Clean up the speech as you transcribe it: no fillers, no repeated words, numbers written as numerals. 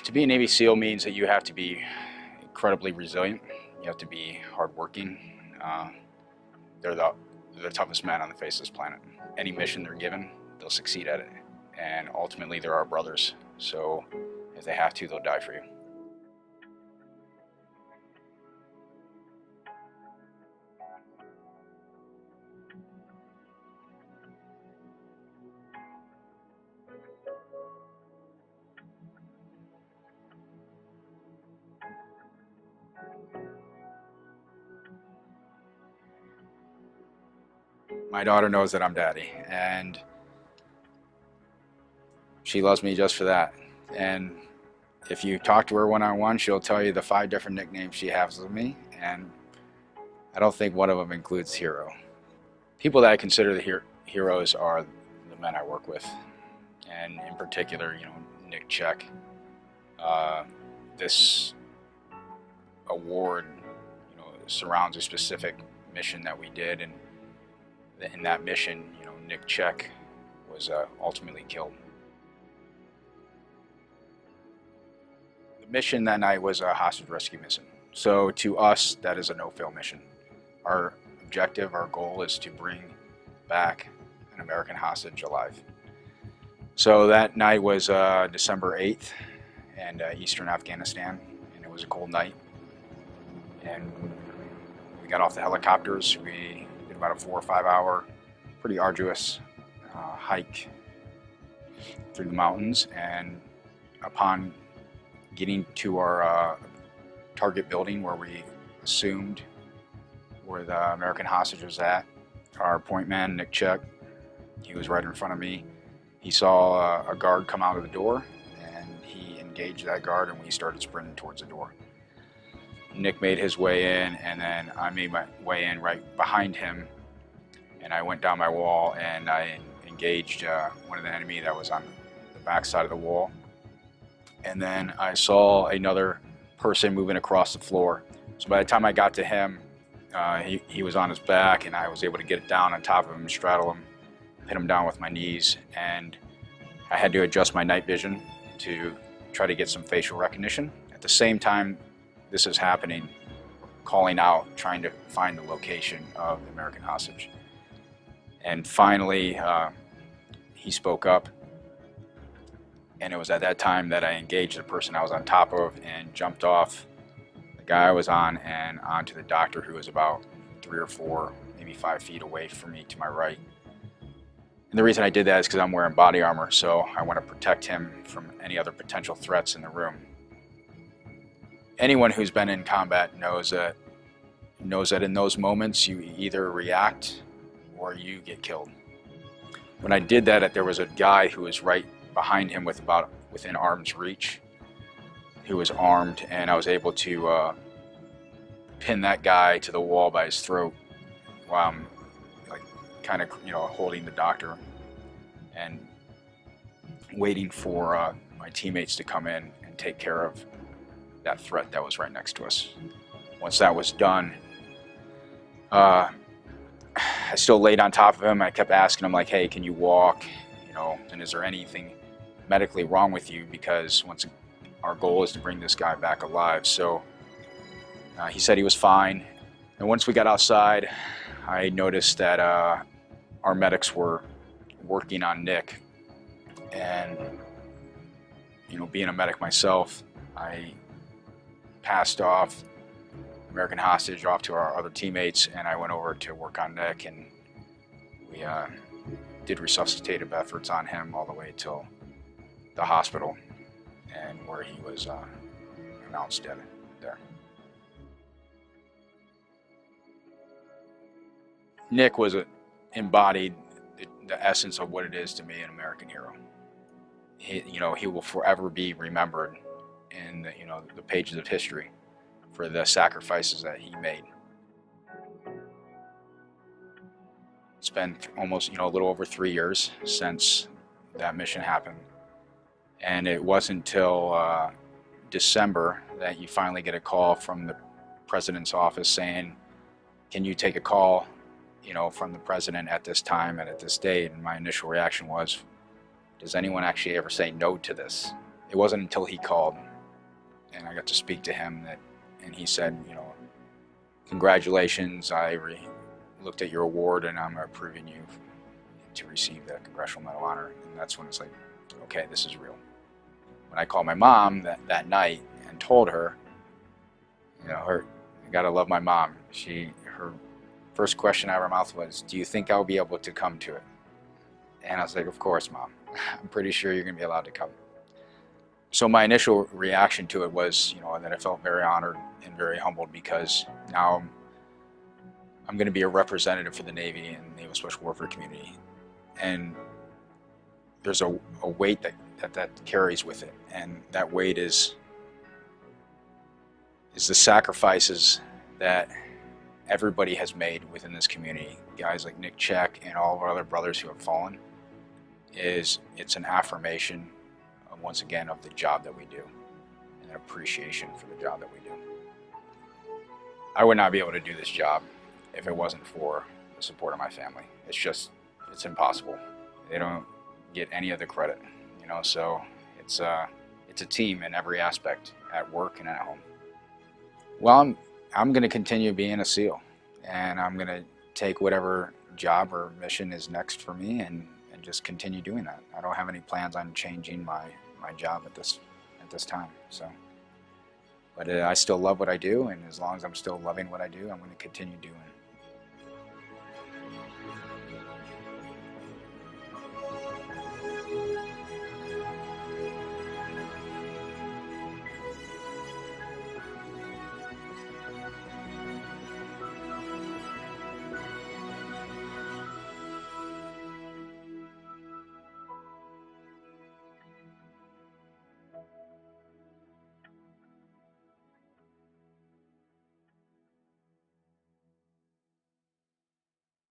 To be a Navy SEAL means that you have to be incredibly resilient. You have to be hardworking. They're the toughest men on the face of this planet. Any mission they're given, they'll succeed at it. And ultimately, they're our brothers. So if they have to, they'll die for you. My daughter knows that I'm daddy, and she loves me just for that. And if you talk to her one-on-one, she'll tell you the 5 different nicknames she has of me, and I don't think one of them includes hero. People that I consider the heroes are the men I work with, and in particular, Nick CHECQUE. This award, surrounds a specific mission that we did, and in that mission, Nick CHECQUE was ultimately killed. The mission that night was a hostage rescue mission. So to us, that is a no-fail mission. Our objective, our goal is to bring back an American hostage alive. So that night was December 8th in eastern Afghanistan, and it was a cold night. And we got off the helicopters. We did about a 4 or 5 hour, pretty arduous hike through the mountains. And upon getting to our target building where we assumed where the American hostage was at, our point man, Nick CHECQUE, he was right in front of me. He saw a guard come out of the door, and he engaged that guard, and we started sprinting towards the door. Nick made his way in, and then I made my way in right behind him, and I went down my wall and I engaged one of the enemy that was on the back side of the wall. And then I saw another person moving across the floor. So by the time I got to him, he was on his back, and I was able to get down on top of him and straddle him, pin him down with my knees, and I had to adjust my night vision to try to get some facial recognition. At the same time this is happening, calling out, trying to find the location of the American hostage. And finally, he spoke up, and it was at that time that I engaged the person I was on top of and jumped off the guy I was on and onto the doctor, who was about 3 or 4, maybe 5 feet away from me to my right. And the reason I did that is because I'm wearing body armor, so I want to protect him from any other potential threats in the room. Anyone who's been in combat knows that in those moments you either react or you get killed. When I did that, there was a guy who was right behind him within arm's reach, who was armed, and I was able to pin that guy to the wall by his throat while I'm kind of holding the doctor and waiting for my teammates to come in and take care of that threat that was right next to us. Once that was done, I still laid on top of him. I kept asking him, like, hey, can you walk? And is there anything medically wrong with you? Because our goal is to bring this guy back alive. So he said he was fine. And once we got outside, I noticed that our medics were working on Nick. And being a medic myself, I passed off American hostage off to our other teammates, and I went over to work on Nick, and we did resuscitative efforts on him all the way till the hospital, and where he was announced dead there. Nick was embodied the essence of what it is to be an American hero. He will forever be remembered in the pages of history for the sacrifices that he made. It's been almost a little over 3 years since that mission happened, and it wasn't until December that you finally get a call from the president's office saying, can you take a call from the president at this time and at this date? And my initial reaction was, does anyone actually ever say no to this? It wasn't until he called and I got to speak to him, and he said, you know, congratulations, I looked at your award and I'm approving you to receive the Congressional Medal of Honor. And that's when it's like, okay, this is real. When I called my mom that night and told her, you know, I gotta love my mom. Her first question out of her mouth was, do you think I'll be able to come to it? And I was like, of course, Mom. I'm pretty sure you're gonna be allowed to come. So my initial reaction to it was, you know, that I felt very honored and very humbled, because now I'm going to be a representative for the Navy and Naval Special Warfare community, and there's a weight that carries with it, and that weight is the sacrifices that everybody has made within this community. Guys like Nick Check and all of our other brothers who have fallen, it's an affirmation once again of the job that we do, and an appreciation for the job that we do. I would not be able to do this job if it wasn't for the support of my family. It's impossible. They don't get any of the credit, you know, so it's a team in every aspect, at work and at home. Well, I'm going to continue being a SEAL, and I'm going to take whatever job or mission is next for me and just continue doing that. I don't have any plans on changing my job at this time. So, but I still love what I do, and as long as I'm still loving what I do, I'm going to continue doing